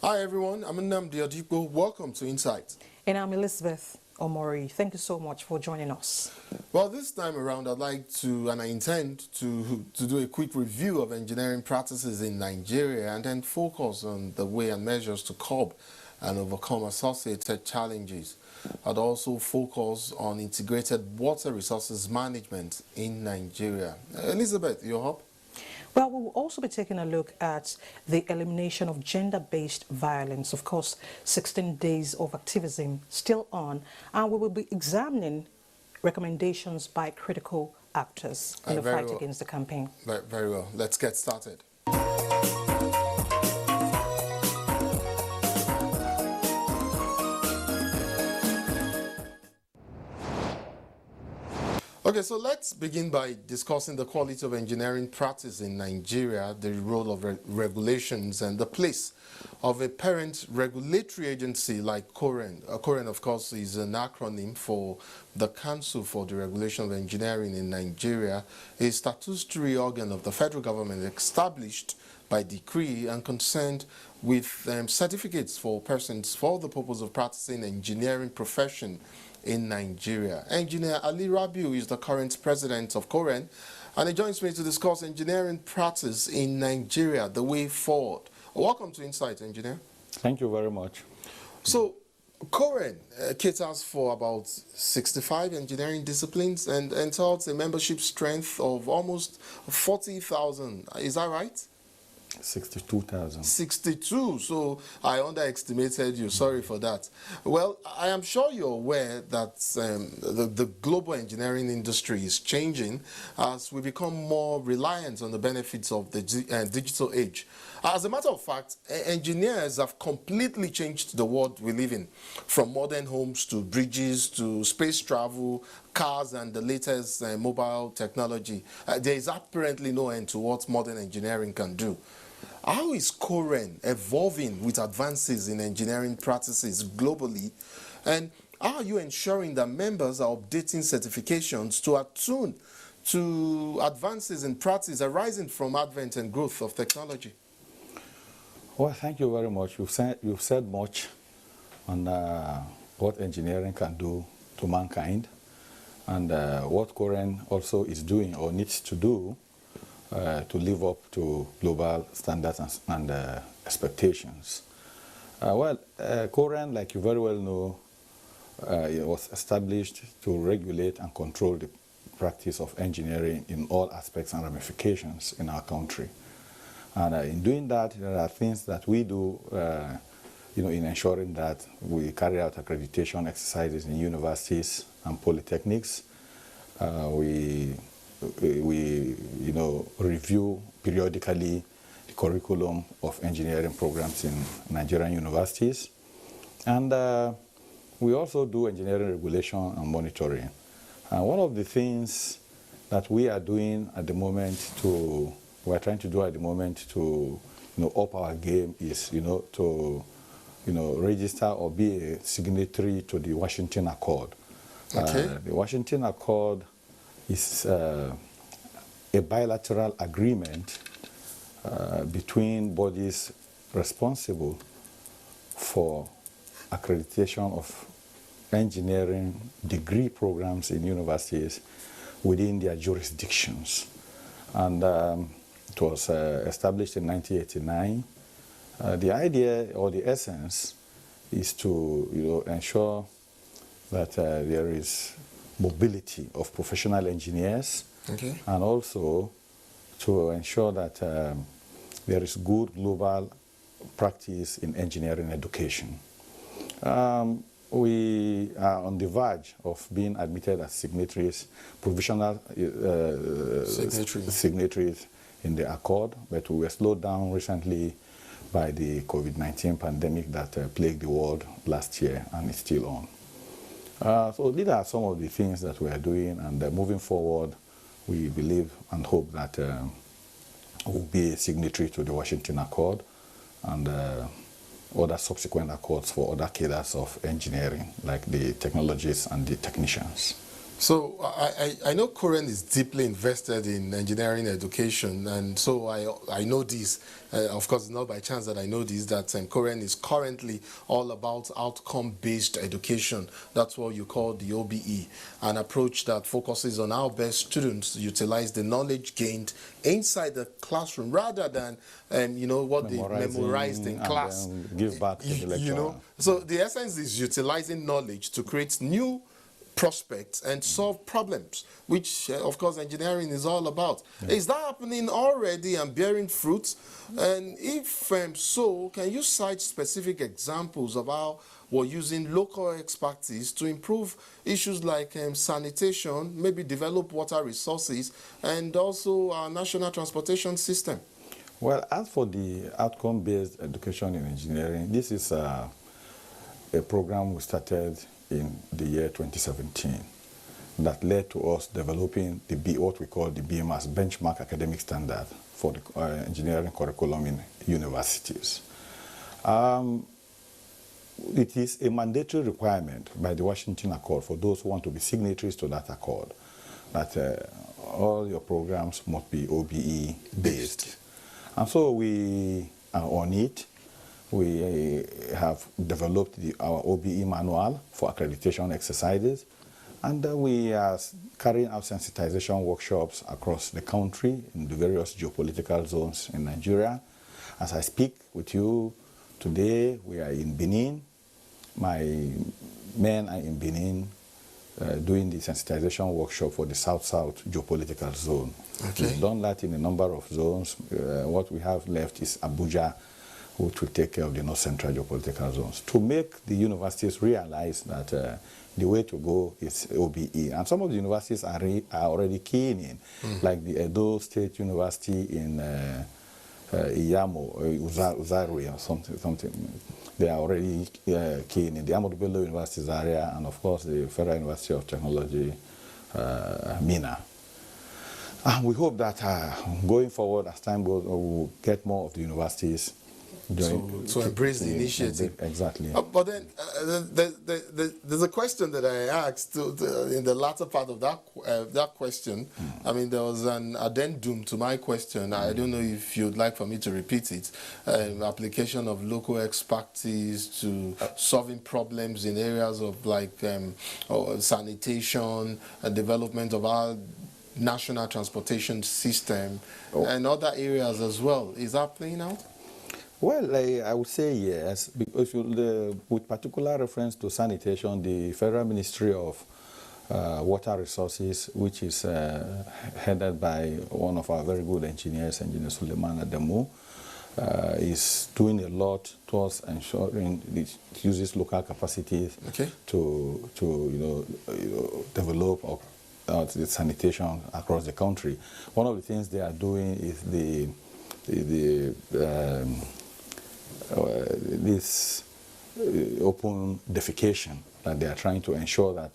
Hi everyone, I'm Nnamdi Adipo. Welcome to Insight. And I'm Elizabeth Omori. Thank you so much for joining us. Well, this time around I'd like to, and I intend to do a quick review of engineering practices in Nigeria and then focus on the way and measures to curb and overcome associated challenges. I'd also focus on integrated water resources management in Nigeria. Elizabeth, your hop? Well, we will also be taking a look at the elimination of gender-based violence. Of course, 16 days of activism still on, and we will be examining recommendations by critical actors in the fight against the campaign. Very well. Let's get started. Okay, so let's begin by discussing the quality of engineering practice in Nigeria, the role of regulations, and the place of a parent regulatory agency like COREN. COREN, of course, is an acronym for the Council for the Regulation of Engineering in Nigeria, a statutory organ of the federal government established by decree and concerned with certificates for persons for the purpose of practicing engineering profession in Nigeria. Engineer Ali Rabiu is the current president of COREN, and he joins me to discuss engineering practice in Nigeria, the way forward. Welcome to Insight, Engineer. Thank you very much. So, COREN caters for about 65 engineering disciplines and entails a membership strength of almost 40,000. Is that right? 62,000. 62, so I underestimated you. Sorry for that. Well, I am sure you're aware that the global engineering industry is changing as we become more reliant on the benefits of the digital age. As a matter of fact, engineers have completely changed the world we live in, from modern homes to bridges to space travel, cars, and the latest mobile technology. There is apparently no end to what modern engineering can do. How is COREN evolving with advances in engineering practices globally? And how are you ensuring that members are updating certifications to attune to advances in practice arising from advent and growth of technology? Well, thank you very much. You've said much on what engineering can do to mankind, and what COREN also is doing or needs to do to live up to global standards and expectations. COREN, like you very well know, it was established to regulate and control the practice of engineering in all aspects and ramifications in our country. And in doing that, there are things that we do in ensuring that we carry out accreditation exercises in universities and polytechnics. We review periodically the curriculum of engineering programs in Nigerian universities. And we also do engineering regulation and monitoring. And one of the things that we are doing at the moment we're trying to do at the moment to up our game is to register or be a signatory to the Washington Accord. Okay. The Washington Accord is a bilateral agreement between bodies responsible for accreditation of engineering degree programs in universities within their jurisdictions. And it was established in 1989. The idea or the essence is to ensure that there is mobility of professional engineers, okay, and also to ensure that there is good global practice in engineering education. We are on the verge of being admitted as signatories, provisional signatories in the Accord, but we were slowed down recently by the COVID-19 pandemic that plagued the world last year and is still on. So these are some of the things that we are doing, and moving forward, we believe and hope that we'll be a signatory to the Washington Accord and other subsequent accords for other cadres of engineering, like the technologists and the technicians. So I know Koren is deeply invested in engineering education, and so I know this. Of course, it's not by chance that I know this, that Koren is currently all about outcome-based education. That's what you call the OBE, an approach that focuses on how best students utilize the knowledge gained inside the classroom rather than, what they memorized in class. Give back to the lecturer. So the essence is utilizing knowledge to create new prospects and solve problems, which of course engineering is all about. Yeah. Is that happening already and bearing fruits? And if so, can you cite specific examples of how we're using local expertise to improve issues like sanitation, maybe develop water resources, and also our national transportation system? Well, as for the outcome-based education in engineering, this is a program we started in the year 2017 that led to us developing what we call the BMS, Benchmark Academic Standard, for the engineering curriculum in universities. It is a mandatory requirement by the Washington Accord for those who want to be signatories to that accord that all your programs must be OBE based. And so we are on it. We have developed our OBE manual for accreditation exercises, and we are carrying out sensitization workshops across the country in the various geopolitical zones in Nigeria. As I speak with you today, we are in Benin. My men are in Benin doing the sensitization workshop for the South-South geopolitical zone. Okay. We've done that in a number of zones. What we have left is Abuja, which will take care of the North Central geopolitical zones, to make the universities realize that the way to go is OBE. And some of the universities are already keen in, like the Edo State University in Iyamo, Uzari or something. They are already keen in the Ahmadu Bello University Zaria, and of course the Federal University of Technology, Mina. And we hope that going forward, as time goes, we'll get more of the universities to embrace the initiative. Exactly. But then there's a question that I asked in the latter part of that question. I mean, there was an addendum to my question. I don't know if you'd like for me to repeat it. Application of local expertise to solving problems in areas of like sanitation, development of our national transportation system, and other areas as well. Is that playing out? Well, I would say yes, because with particular reference to sanitation, the Federal Ministry of Water Resources, which is headed by one of our very good engineers, Engineer Suleiman Adamu, is doing a lot towards ensuring it uses local capacities to develop the sanitation across the country. One of the things they are doing is this open defecation, that they are trying to ensure that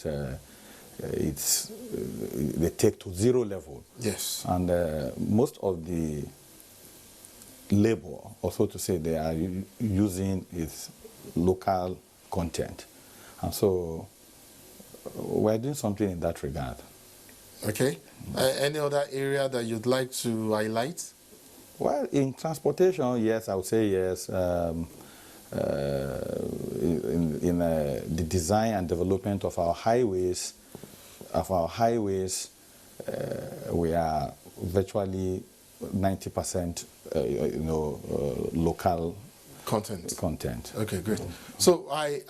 they take to zero level. Yes. And most of the labor, also to say, they are using is local content. And so we're doing something in that regard. Okay. Any other area that you'd like to highlight? Well, in transportation, yes, I would say yes. In the design and development of our highways, we are virtually 90% local content. Okay, great. So I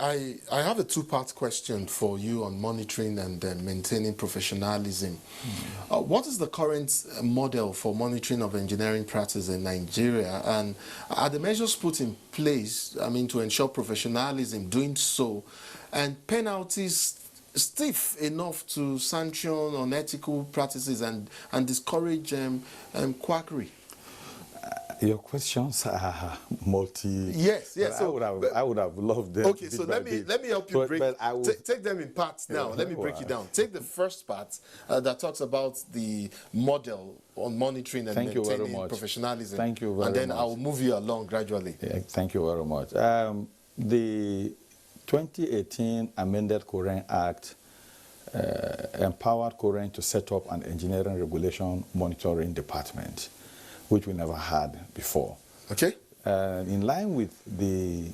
have a two-part question for you on monitoring and maintaining professionalism. What is the current model for monitoring of engineering practice in Nigeria, and are the measures put in place, to ensure professionalism, doing so, and penalties stiff enough to sanction unethical practices and discourage quackery? Your questions are multi. Yes. So I would have loved them. Okay, so let me help you break. Take them in parts now. Let me break it down. Take the first part that talks about the model on monitoring and maintaining professionalism. Thank you very much. And then I'll move you along gradually. Yeah, thank you very much. The 2018 amended Korean Act empowered Korean to set up an engineering regulation monitoring department, which we never had before. Okay. In line with the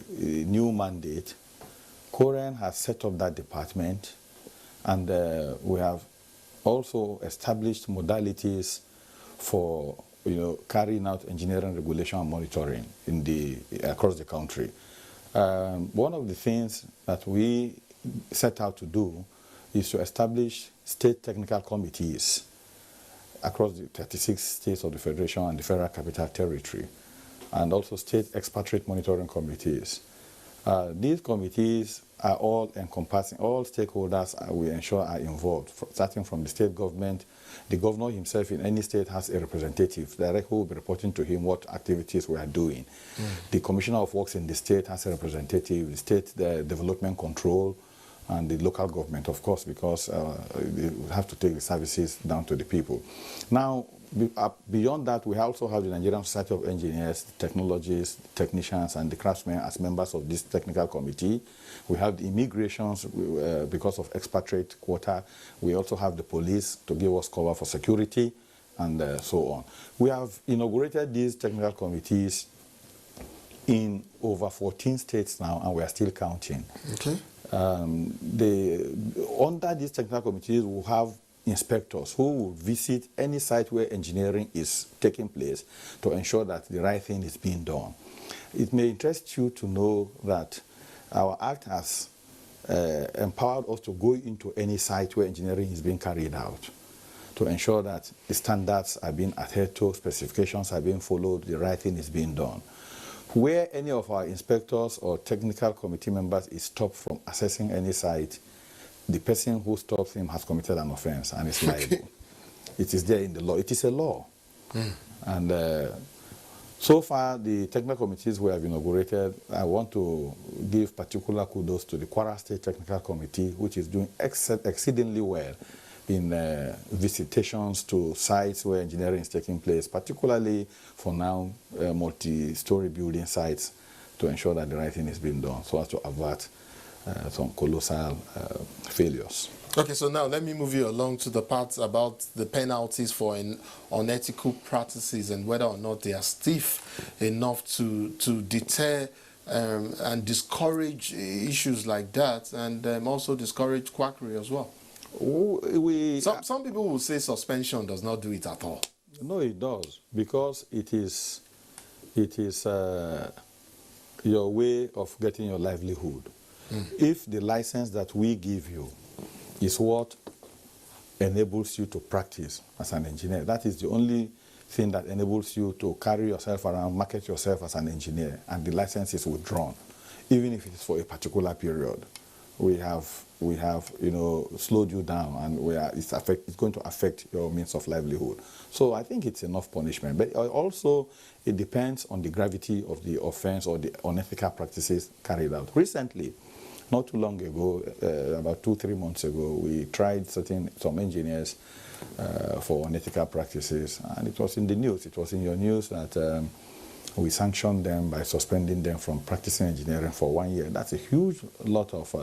new mandate, Korean has set up that department, and we have also established modalities for carrying out engineering regulation and monitoring across the country. One of the things that we set out to do is to establish state technical committees across the 36 states of the Federation and the Federal Capital Territory, and also state expatriate monitoring committees. These committees are all encompassing, all stakeholders we ensure are involved, starting from the state government. The governor himself in any state has a representative directly who will be reporting to him what activities we are doing. The Commissioner of Works in the state has a representative, the state development control, and the local government, of course, because they have to take the services down to the people. Now, beyond that, we also have the Nigerian Society of Engineers, the technologists, the technicians, and the craftsmen as members of this technical committee. We have the immigrations because of expatriate quota. We also have the police to give us cover for security, and so on. We have inaugurated these technical committees in over 14 states now, and we are still counting. Okay. Under these technical committees, we have inspectors who will visit any site where engineering is taking place to ensure that the right thing is being done. It may interest you to know that our Act has empowered us to go into any site where engineering is being carried out to ensure that the standards are being adhered to, specifications are being followed, the right thing is being done. Where any of our inspectors or technical committee members is stopped from assessing any site, the person who stops him has committed an offense and is liable. It is there in the law. It is a law. And so far, the technical committees we have inaugurated, I want to give particular kudos to the Kwara State Technical Committee, which is doing exceedingly well in visitations to sites where engineering is taking place, particularly for now multi-story building sites, to ensure that the right thing is being done so as to avert some colossal failures. Okay, so now let me move you along to the parts about the penalties for unethical practices and whether or not they are stiff enough to deter and discourage issues like that, and also discourage quackery as well. Some people will say suspension does not do it at all. No, it does, because it is your way of getting your livelihood. If the license that we give you is what enables you to practice as an engineer, that is the only thing that enables you to carry yourself around, market yourself as an engineer, and the license is withdrawn, even if it is for a particular period. We have slowed you down, and it's going to affect your means of livelihood. So I think it's enough punishment. But also, it depends on the gravity of the offense or the unethical practices carried out. Recently, not too long ago, about 2-3 months ago, we tried some engineers for unethical practices, and it was in the news. It was in your news that we sanctioned them by suspending them from practicing engineering for 1 year. That's a huge lot of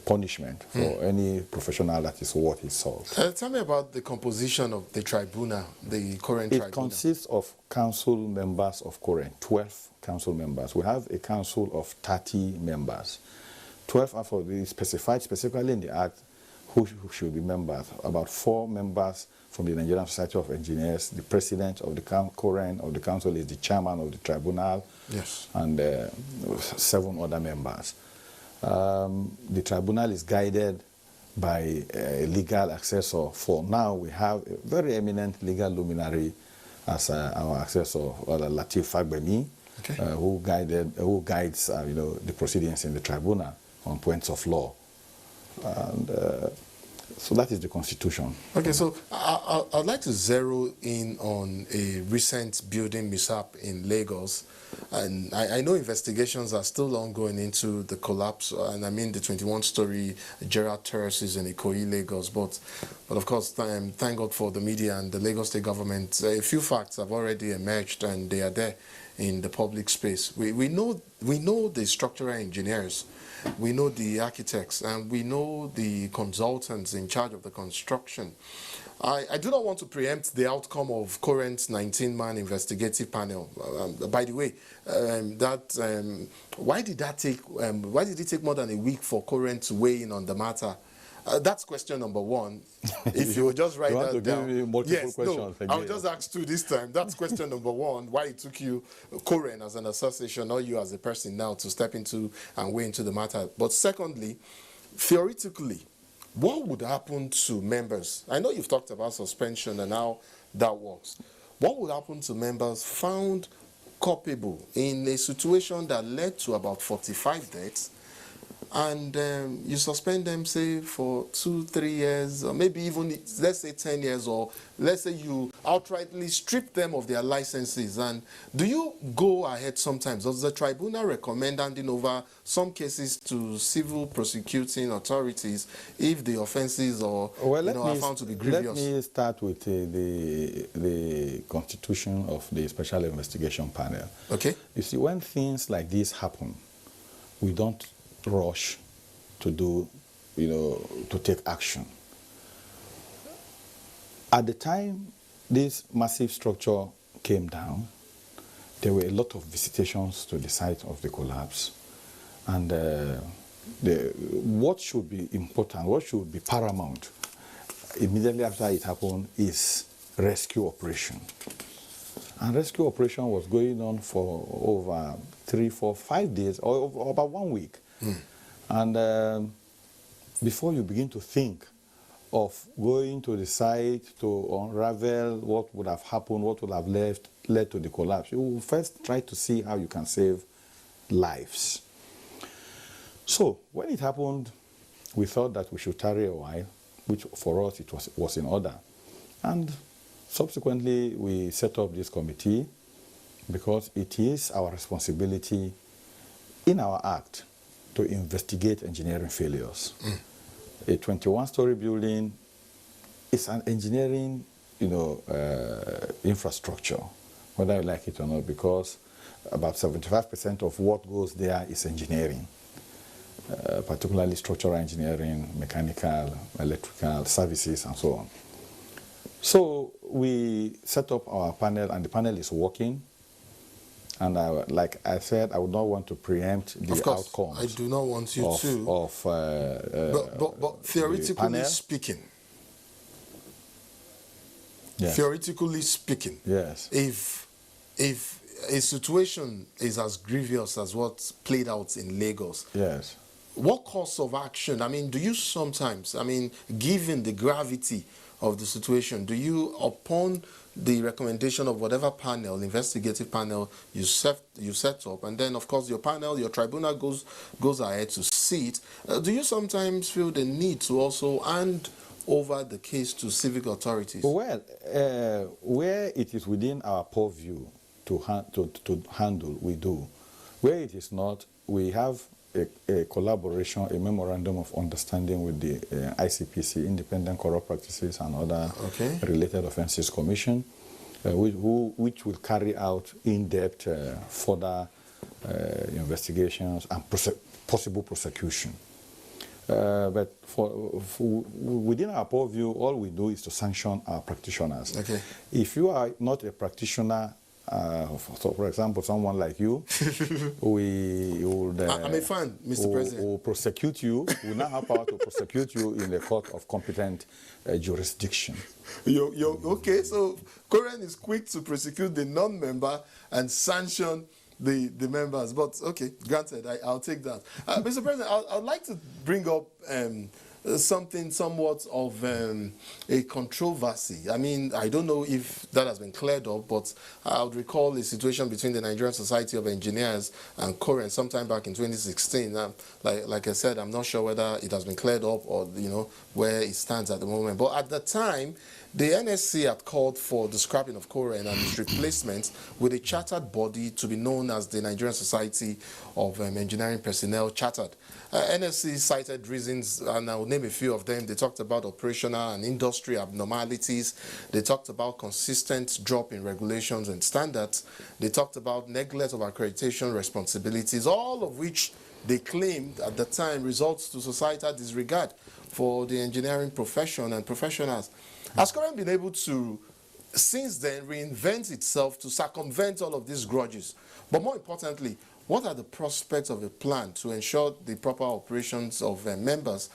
punishment for any professional that is worth his salt. Tell me about the composition of the tribunal, the current tribunal. It consists of council members of Korean, 12 council members. We have a council of 30 members. 12 are for the specified specifically in the Act who should be members. About 4 members from the Nigerian Society of Engineers. The president of the Korean of the council is the chairman of the tribunal. Yes. And 7 other members. The tribunal is guided by a legal assessor. For now, we have a very eminent legal luminary as our assessor, Latif Fagbemi, okay. who guides the proceedings in the tribunal on points of law. And so that is the constitution. Okay, so I'd like to zero in on a recent building mishap in Lagos. And I know investigations are still ongoing into the collapse, and I mean the 21-story Gerrard terraces in Ikoyi, Lagos. But of course, thank God for the media and the Lagos state government. A few facts have already emerged, and they are there in the public space. We know the structural engineers we know the architects, and we know the consultants in charge of the construction. I do not want to preempt the outcome of current 19-man investigative panel. By the way, why did it take more than a week for current to weigh in on the matter? That's question number one. If you would just write that down. Give me multiple questions no, I'll just ask two this time. That's question number one. Why it took you, Koren, as an association, or you as a person now, to step into and weigh into the matter. But secondly, theoretically, what would happen to members? I know you've talked about suspension and how that works. What would happen to members found culpable in a situation that led to about 45 deaths, and you suspend them, say, for 2-3 years, or maybe even, let's say, 10 years, or let's say you outrightly strip them of their licenses? And do you go ahead sometimes? Does the tribunal recommend handing over some cases to civil prosecuting authorities if the offenses are found to be grievous? Let me start with the constitution of the Special Investigation Panel. Okay. You see, when things like this happen, we don't rush to do, to take action. At the time this massive structure came down, there were a lot of visitations to the site of the collapse. And what should be important, what should be paramount immediately after it happened is rescue operation. And rescue operation was going on for over 3, 4, 5 days, or about 1 week. And before you begin to think of going to the site to unravel what would have happened, what would have led to the collapse, you will first try to see how you can save lives. So when it happened, we thought that we should tarry a while, which for us it was in order. And subsequently we set up this committee because it is our responsibility in our act to investigate engineering failures. A 21-story building is an engineering, infrastructure, whether you like it or not, because about 75% of what goes there is engineering, particularly structural engineering, mechanical, electrical, services, and so on. So we set up our panel, and the panel is working. And like I said, I would not want to preempt the outcomes. I do not want you to. But theoretically speaking, yes. Theoretically speaking, yes. If a situation is as grievous as what played out in Lagos, yes. What course of action? I mean, do you sometimes, given the gravity of the situation, do you, upon the recommendation of whatever panel, investigative panel you set up, and then of course your panel, your tribunal goes ahead to see it, do you sometimes feel the need to also hand over the case to civic authorities? Well, where it is within our purview to handle, we do. Where it is not, we have a collaboration, a memorandum of understanding with the ICPC, Independent Corrupt Practices and Other Related Offences Commission, which will carry out in-depth further investigations and possible prosecution. But within our purview, all we do is to sanction our practitioners. Okay. If you are not a practitioner, so for example, someone like you, we would... I'm a fan, Mr. President. Will prosecute you. We now have power to prosecute you in the court of competent jurisdiction. Okay, so Koren is quick to prosecute the non-member and sanction the members. But okay, granted, I'll take that. Mr. President, I'd like to bring up something somewhat of a controversy. I don't know if that has been cleared up, but I would recall a situation between the Nigerian Society of Engineers and Koren sometime back in 2016. Like I said, I'm not sure whether it has been cleared up or where it stands at the moment. But at the time, the NSC had called for the scrapping of Koren and its replacement with a chartered body to be known as the Nigerian Society of Engineering Personnel Chartered. NSC cited reasons, and I'll name a few of them. They talked about operational and industry abnormalities. They talked about consistent drop in regulations and standards. They talked about neglect of accreditation responsibilities, all of which they claimed at the time results to societal disregard for the engineering profession and professionals. Has Koren been able to, since then, reinvent itself to circumvent all of these grudges? But more importantly, what are the prospects of a plan to ensure the proper operations of members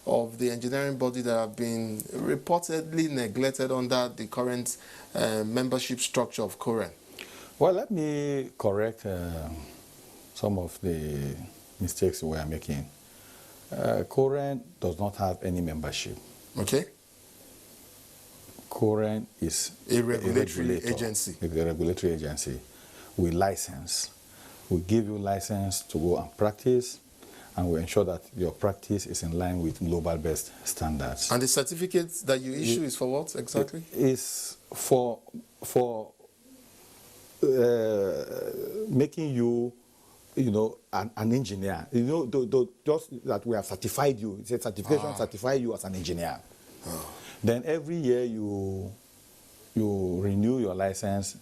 of the engineering body that have been reportedly neglected under the current membership structure of Koren? Well, let me correct some of the mistakes we are making. Koren does not have any membership. Okay. Koren is a regulatory agency. It's a regulatory agency. We license. We give you license to go and practice, and we ensure that your practice is in line with global best standards. And the certificate that you issue is for what exactly? It is for making you, an engineer. Just that we have certified you. It's a certification certify you as an engineer. Oh. Then every year you renew your license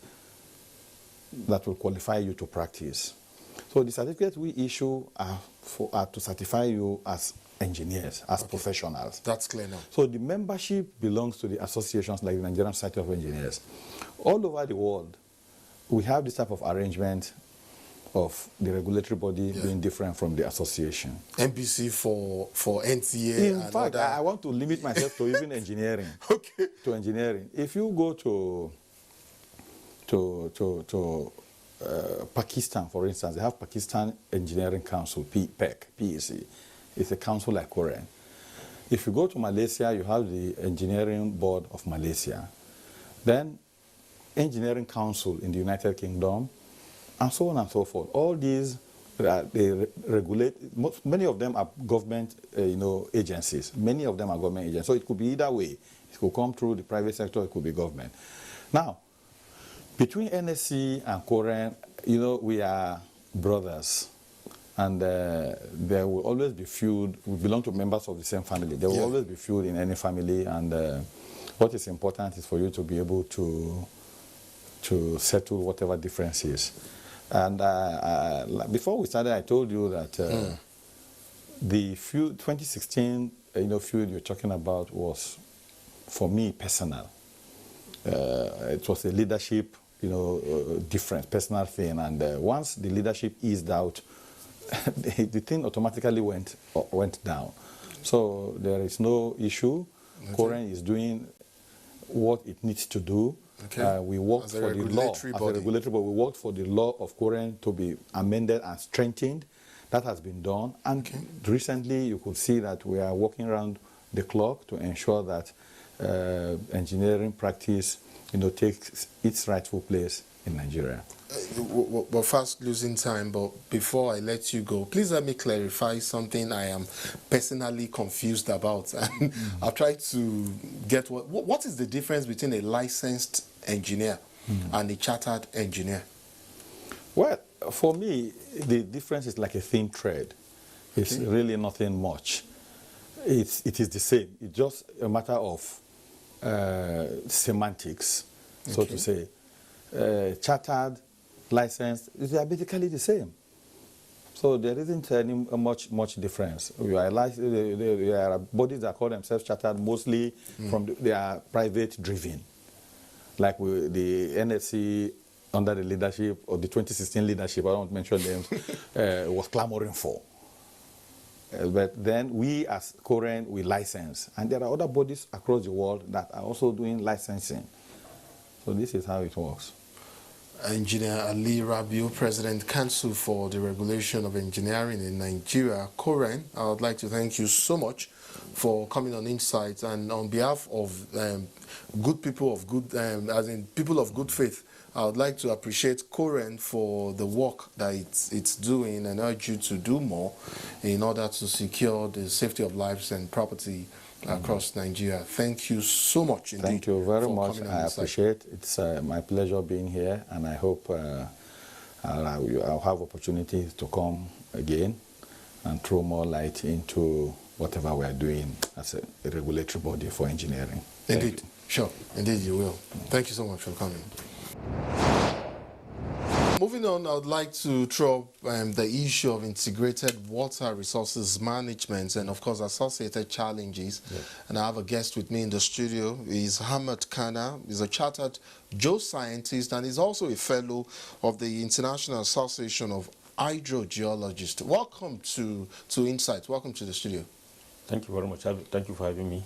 that will qualify you to practice. So the certificates we issue are to certify you as engineers, as professionals. That's clear now. So the membership belongs to the associations like the Nigerian Society of Engineers. All over the world, we have this type of arrangement of the regulatory body being different from the association. MBC for NTA. In fact, I want to limit myself to even engineering. Okay. To engineering. If you go to Pakistan, for instance, they have Pakistan Engineering Council, PEC. It's a council like Koren. If you go to Malaysia, you have the Engineering Board of Malaysia. Then Engineering Council in the United Kingdom, and so on and so forth. All these, they regulate, many of them are government agencies. Many of them are government agencies. So it could be either way. It could come through the private sector, it could be government. Now, between NSC and Koren, we are brothers. And there will always be feud. We belong to members of the same family. There will always be feud in any family. And what is important is for you to be able to settle whatever difference is. And before we started, I told you that the feud, 2016, feud you're talking about was, for me, personal. It was a leadership, difference, personal thing. And once the leadership eased out, the thing automatically went down. So there is no issue. Okay. Koren is doing what it needs to do. Okay. We worked for the law as a regulatory body. We worked for the law of Koren to be amended and strengthened. That has been done. And recently, you could see that we are working around the clock to ensure that engineering practice, takes its rightful place in Nigeria. We're fast losing time, but before I let you go, please let me clarify something I am personally confused about. And I've tried to get what is the difference between a licensed engineer and a chartered engineer? Well, for me, the difference is like a thin thread. It's really nothing much. It is the same. It's just a matter of semantics, so to say. Chartered, licensed, they are basically the same. So there isn't any much difference. There are bodies that call themselves chartered, mostly they are private driven. Like the NSC under the leadership of the 2016 leadership, I don't mention names, was clamoring for. But then we as Koren, we license. And there are other bodies across the world that are also doing licensing. So this is how it works. Engineer Ali Rabiu, President Council for the Regulation of Engineering in Nigeria, Koren, I would like to thank you so much for coming on Insights, and on behalf of good people of good, as in people of good faith, I would like to appreciate Koren for the work that it's doing, and urge you to do more in order to secure the safety of lives and property across Nigeria. Thank you so much indeed. Thank you very much. I appreciate it. It's my pleasure being here, and I hope I'll have opportunities to come again and throw more light into whatever we are doing as a regulatory body for engineering. Indeed. Sure. Indeed you will. Thank you so much for coming. Moving on, I would like to throw up the issue of integrated water resources management and, of course, associated challenges. Yes. And I have a guest with me in the studio. He's Hamad Kana. He's a chartered geoscientist and he's also a fellow of the International Association of Hydrogeologists. Welcome to Insight. Welcome to the studio. Thank you very much. Thank you for having me.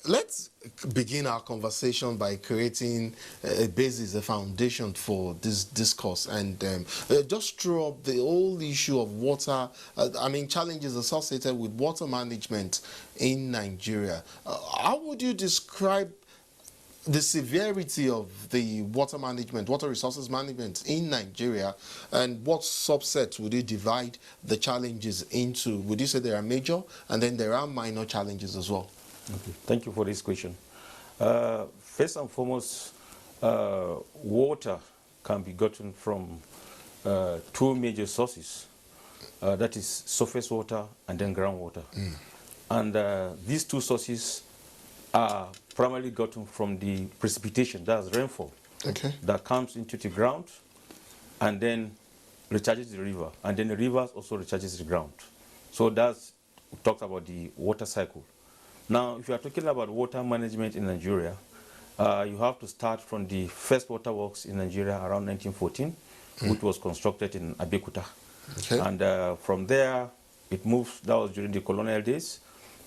Let's begin our conversation by creating a basis, a foundation for this discourse, and just throw up the whole issue of water. Challenges associated with water management in Nigeria. How would you describe the severity of the water management, water resources management in Nigeria, and what subsets would you divide the challenges into? Would you say there are major and then there are minor challenges as well? Okay. Thank you for this question. First and foremost, water can be gotten from two major sources. That is surface water and then groundwater. And these two sources are primarily gotten from the precipitation, that's rainfall, that comes into the ground and then recharges the river. And then the rivers also recharges the ground. So that's, we talked about the water cycle. Now, if you are talking about water management in Nigeria, you have to start from the first water works in Nigeria around 1914, which was constructed in Abuja. And from there, it moves, that was during the colonial days.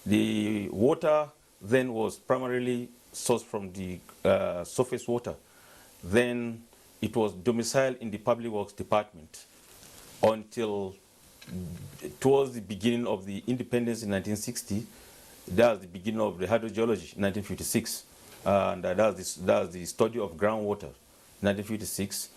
The water then was primarily sourced from the surface water. Then it was domiciled in the Public Works Department until towards the beginning of the independence in 1960. That's the beginning of the hydrogeology in 1956. And that's the study of groundwater in 1956.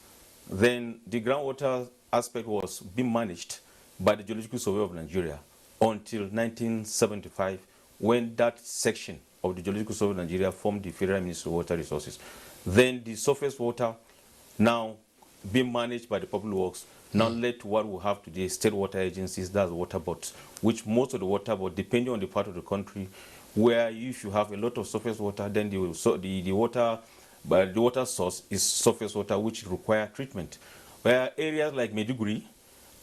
Then the groundwater aspect was being managed by the Geological Survey of Nigeria until 1975, when that section of the Geological Survey of Nigeria formed the Federal Ministry of Water Resources. Then the surface water, now being managed by the Public Works, now led to what we have today, state water agencies, that's water boards, which most of the water boards, depending on the part of the country, where if you have a lot of surface water, then the water source is surface water, which require treatment. Where areas like Maiduguri,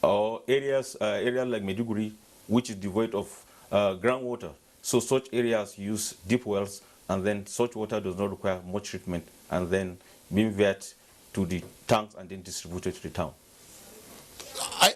or areas like Maiduguri, which is devoid of groundwater, so such areas use deep wells, and then such water does not require much treatment, and then being fed to the tanks and then distributed to the town.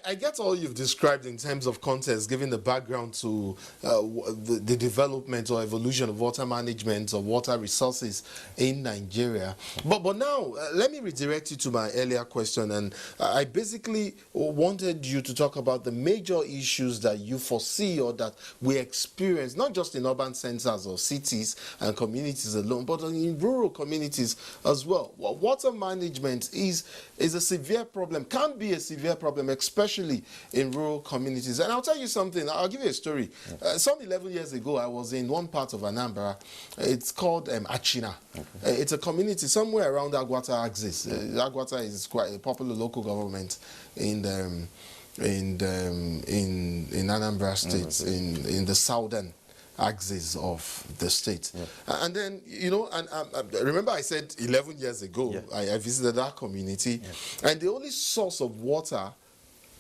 I get all you've described in terms of context, given the background to the development or evolution of water management or water resources in Nigeria. But now, let me redirect you to my earlier question. And I basically wanted you to talk about the major issues that you foresee or that we experience, not just in urban centers or cities and communities alone, but in rural communities as well. Water management is a severe problem, can be a severe problem, especially in rural communities. And I'll tell you something, I'll give you a story. Some 11 years ago, I was in one part of Anambra. It's called Achina. It's a community somewhere around Agwata axis. Agwata is quite a popular local government in Anambra State, in the southern axis of the state. And then, you know, and remember I said 11 years ago, I visited that community, and the only source of water,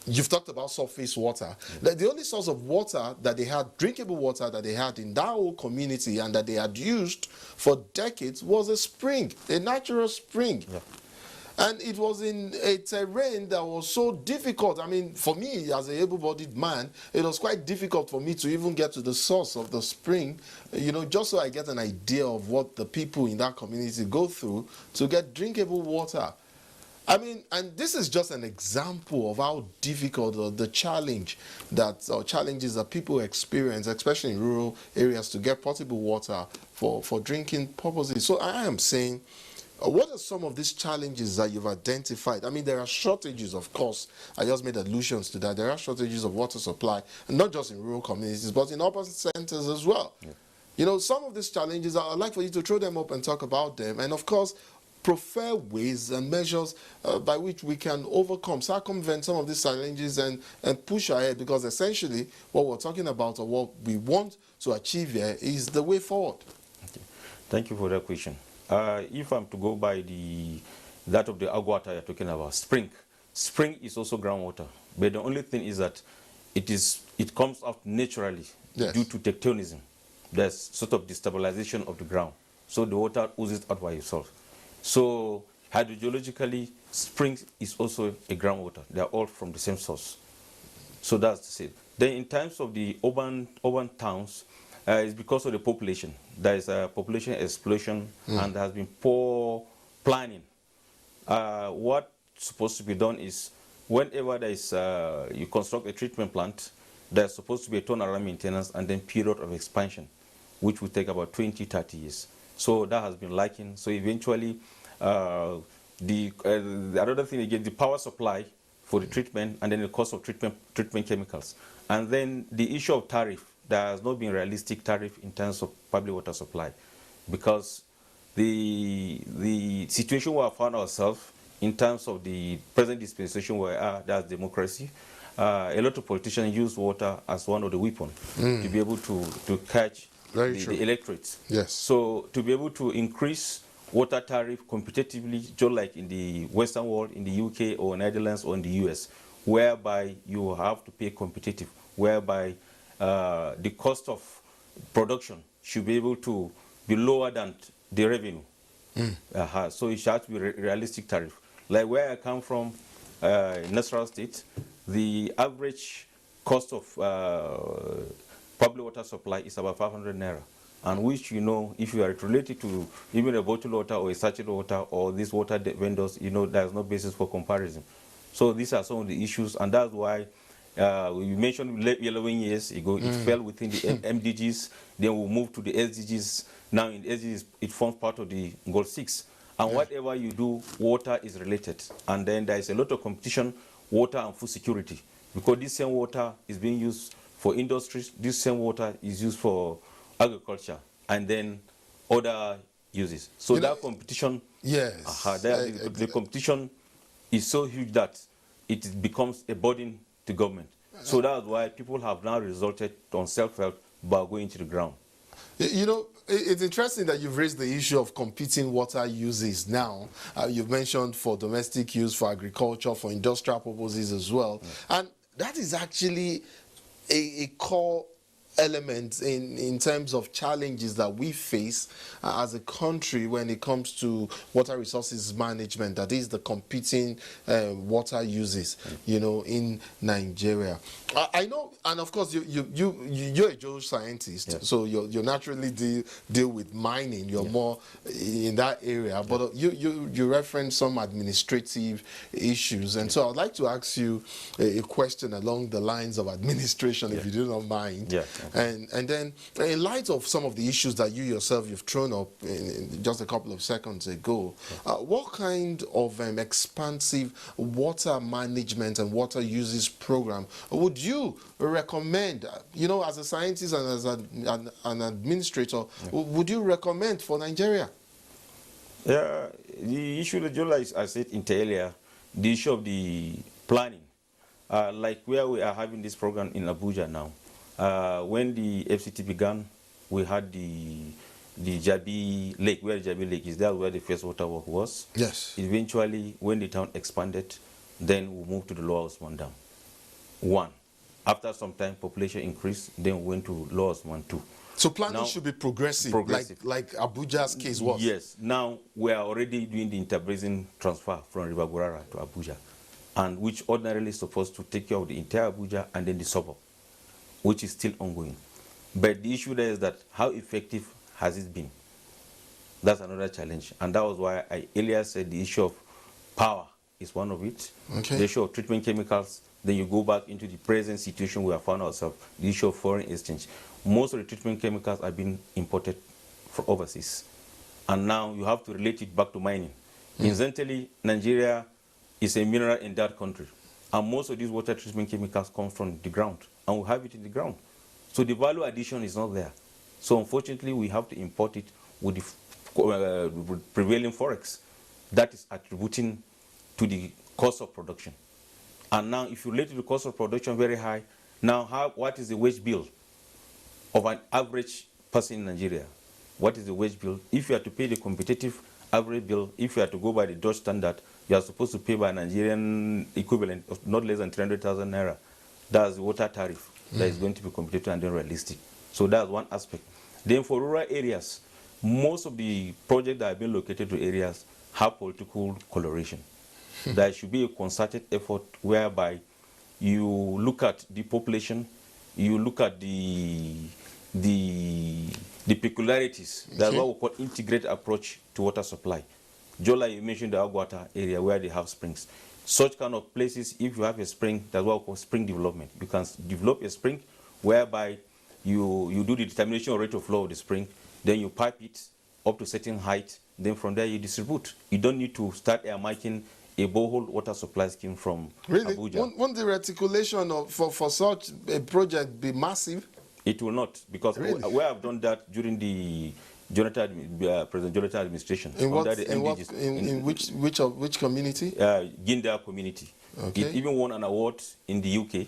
you've talked about surface water, the only source of water that they had, drinkable water that they had in that whole community and that they had used for decades was a spring, a natural spring. And it was in a terrain that was so difficult. I mean, for me, as a able-bodied man, it was quite difficult for me to even get to the source of the spring, you know, just so I get an idea of what the people in that community go through to get drinkable water. I mean, and this is just an example of how difficult the challenge that, or challenges that people experience, especially in rural areas, to get potable water for drinking purposes. So I am saying, what are some of these challenges that you've identified? I mean, there are shortages, of course. I just made allusions to that. There are shortages of water supply, and not just in rural communities, but in urban centers as well. You know, some of these challenges, I'd like for you to throw them up and talk about them. And of course, prefer ways and measures by which we can overcome, circumvent some of these challenges and push ahead, because essentially what we're talking about or what we want to achieve here is the way forward. Thank you for that question. If I'm to go by the that of the aguata you're talking about, spring. Spring is also groundwater, but the only thing is that it comes out naturally due to tectonism. There's sort of destabilization of the ground, so the water oozes out by itself. So hydrogeologically, spring is also a groundwater. They are all from the same source. So that's it. Then in terms of the urban towns, it's because of the population. There is a population explosion and there has been poor planning. What's supposed to be done is whenever there is, you construct a treatment plant, there's supposed to be a turnaround maintenance and then period of expansion, which will take about 20, 30 years. So that has been lacking. So eventually, the another thing again, the power supply for the treatment and then the cost of treatment chemicals. And then the issue of tariff, there has not been realistic tariff in terms of public water supply, because the situation we have found ourselves in terms of the present dispensation where that's democracy, a lot of politicians use water as one of the weapons to be able to catch the electorates. Yes. So to be able to increase water tariff competitively, just like in the Western world, in the UK or Netherlands or in the US, whereby you have to pay competitive, whereby the cost of production should be able to be lower than the revenue. So it has to be realistic tariff. Like where I come from, Nasarawa State, the average cost of public water supply is about 500 naira. And which, you know, if you are related to even a bottled water or a sachet water or these water vendors, you know, there's no basis for comparison. So these are some of the issues, and that's why we mentioned 11 years ago, it fell within the MDGs, then we moved to the SDGs. Now in SDGs, it forms part of the Goal 6. And whatever you do, water is related. And then there is a lot of competition, water and food security, because this same water is being used for industries, this same water is used for agriculture, and then other uses. So that competition, the competition is so huge that it becomes a burden to government. So that's why people have now resorted on self-help by going to the ground. You know, it's interesting that you've raised the issue of competing water uses now. You've mentioned for domestic use, for agriculture, for industrial purposes as well. And that is actually a core element in terms of challenges that we face as a country when it comes to water resources management, that is the competing water uses, you know, in Nigeria. I know, and of course you're a geoscientist, so you naturally deal with mining. You're more in that area, but you reference some administrative issues, and so I'd like to ask you a question along the lines of administration, if you do not mind. And then, in light of some of the issues that you yourself you've thrown up in just a couple of seconds ago, what kind of expansive water management and water uses program would you recommend? You know, as a scientist and as an administrator, would you recommend for Nigeria? The issue that just like I said earlier, the issue of the planning, like where we are having this program in Abuja now. When the FCT began, we had the Jabi Lake, where the Jabi Lake is. That's where the first water work was. Yes. Eventually, when the town expanded, then we moved to the Lower Osman Dam. 1. After some time, population increased, then we went to Lower Osman 2. So planning now, should be progressive. Like Abuja's case was. Yes. Now we are already doing the interbasin transfer from River Gurara to Abuja, and which ordinarily is supposed to take care of the entire Abuja and then the suburb, which is still ongoing. But the issue there is that how effective has it been? That's another challenge. And that was why I earlier said the issue of power is one of it. Okay. The issue of treatment chemicals, then you go back into the present situation we have found ourselves, the issue of foreign exchange. Most of the treatment chemicals are being imported from overseas. And now you have to relate it back to mining. Incidentally, Nigeria is a mineral endowed country. And most of these water treatment chemicals come from the ground. And we have it in the ground. So the value addition is not there. So unfortunately, we have to import it with the prevailing forex. That is attributing to the cost of production. And now if you relate to the cost of production very high, now what is the wage bill of an average person in Nigeria? What is the wage bill? If you are to pay the competitive average bill, if you are to go by the Dutch standard, you are supposed to pay by Nigerian equivalent of not less than 300,000 naira. That's the water tariff that is going to be competitive and then realistic. So that's one aspect. Then for rural areas, most of the projects that have been located to areas have political coloration. There should be a concerted effort whereby you look at the population, you look at the peculiarities. That's what we call integrated approach to water supply. Jola, you mentioned the Aguata area where they have springs. Such kind of places, if you have a spring, that's what we call spring development. You can develop a spring whereby you do the determination of rate of flow of the spring, then you pipe it up to a certain height, then from there you distribute. You don't need to start making a borehole water supply scheme from Abuja. Won't the reticulation for such a project be massive? It will not, because we have done that during the President Jonathan administration. In which community? Ginda community. Okay. It even won an award in the UK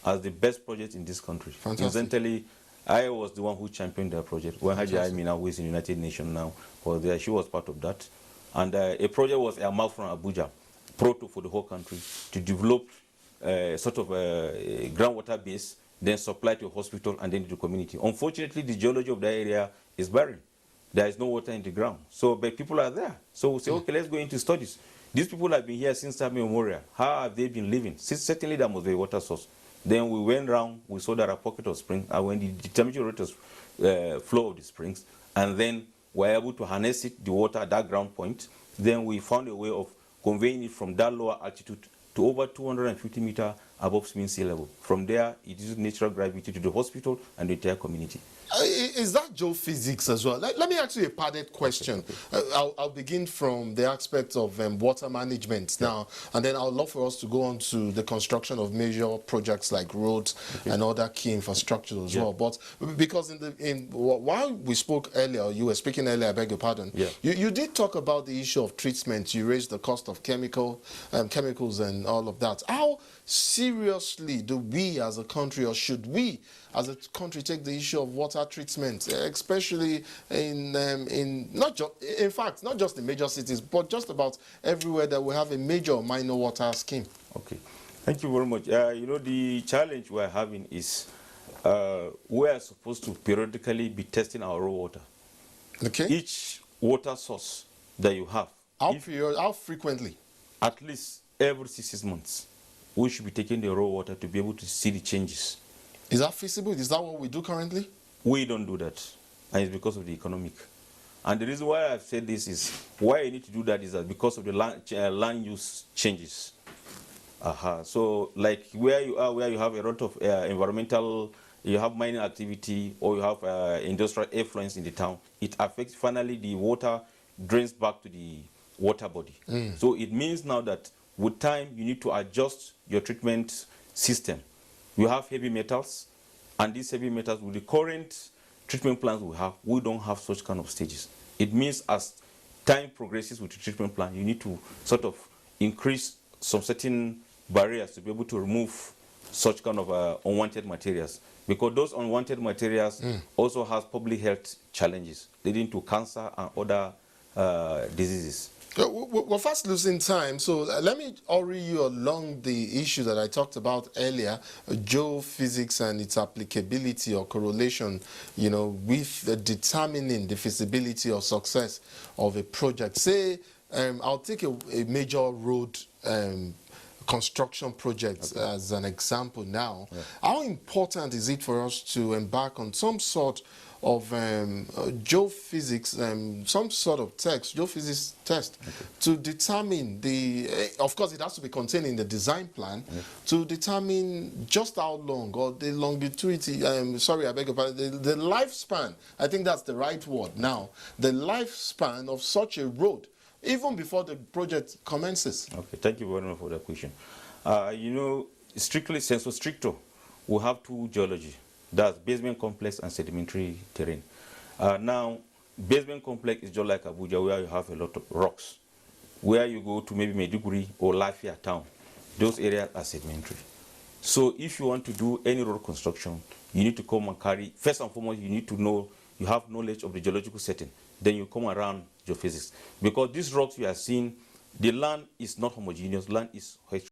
as the best project in this country. Fantastic. Incidentally, I was the one who championed that project. When Haji Amina, who is in the United Nations now, was there, she was part of that. And a project was earmarked from Abuja, proto for the whole country, to develop sort of a groundwater base, then supply to a hospital and then to the community. Unfortunately, the geology of that area is barren. There is no water in the ground. So, but people are there. So we say, okay, let's go into studies. These people have been here since time immemorial. How have they been living? Certainly there must be a water source. Then we went around, we saw that a pocket of spring, and when the determination rate of flow of the springs, and then we were able to harness it, the water at that ground point. Then we found a way of conveying it from that lower altitude to over 250 meters above mean sea level. From there, it uses natural gravity to the hospital and the entire community. Is that geophysics as well? Let me ask you a padded question. Okay. I'll begin from the aspect of water management now, and then I'd love for us to go on to the construction of major projects like roads and other key infrastructure as well. But because while we spoke earlier, you were speaking earlier, I beg your pardon, you did talk about the issue of treatment. You raised the cost of chemicals and all of that. How seriously do we as a country, or should we as a country, take the issue of water treatment, especially in not just in major cities, but just about everywhere that we have a major or minor water scheme? Okay, thank you very much. You know, the challenge we're having is we are supposed to periodically be testing our raw water. Okay. Each water source that you have. How frequently? At least every 6 months. We should be taking the raw water to be able to see the changes. Is that feasible? Is that what we do currently? We don't do that, and it's because of the economic. And the reason why I've said this is, why you need to do that is that because of the land use changes. So like where you are, where you have a lot of environmental, you have mining activity, or you have industrial effluence in the town, it affects, finally the water drains back to the water body. So it means now that with time, you need to adjust your treatment system. You have heavy metals, and these heavy metals, with the current treatment plants we have, we don't have such kind of stages. It means as time progresses with the treatment plant, you need to sort of increase some certain barriers to be able to remove such kind of unwanted materials. Because those unwanted materials also have public health challenges, leading to cancer and other diseases. We're fast losing time, so let me hurry you along the issue that I talked about earlier, geophysics and its applicability or correlation, you know, with determining the feasibility or success of a project. Say, I'll take a major road construction project as an example now. How important is it for us to embark on some sort of geophysics, some sort of geophysics test to determine of course it has to be contained in the design plan, to determine just how long, or the longevity, sorry, I beg your pardon, the lifespan, I think that's the right word now, the lifespan of such a road, even before the project commences. Okay, thank you very much for that question. You know, strictly sensu stricto, we have two geology. That's basement complex and sedimentary terrain. Now, basement complex is just like Abuja, where you have a lot of rocks. Where you go to maybe Maiduguri or Lafia town, those areas are sedimentary. So if you want to do any road construction, you need to come and carry, first and foremost, you need to know you have knowledge of the geological setting, then you come around geophysics. Because these rocks we are seeing, the land is not homogeneous, land is